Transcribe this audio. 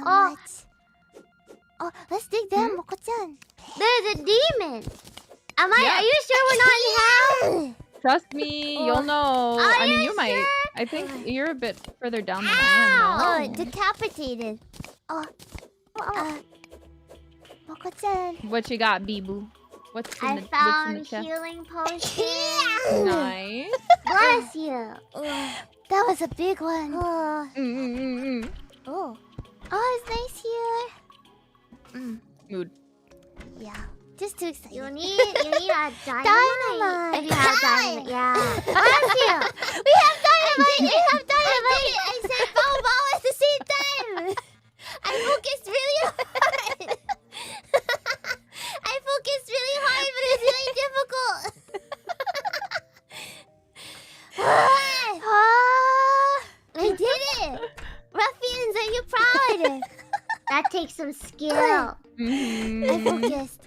much. Oh, let's dig them, Moco-chan. There's a demon. Are you sure we're not in hell? Trust me, you'll know. I mean, you might. I think you're a bit further down than I am. Oh, No. decapitated. Oh. Moco-chan. What you got, Bee-boo? What's in I the chest? found healing potion. Nice. Bless you. That was a big one. Oh. Oh. Oh, it's nice here. Mood. Yeah. Just too excited. You need a dynamite. If you have dynamite, yeah. Bless you. We have dynamite! We have dynamite! I said bow bow at the same time! I focused really hard! I focused really hard, but it's really difficult! I did it! Ruffians, are you proud? That takes some skill. I focused.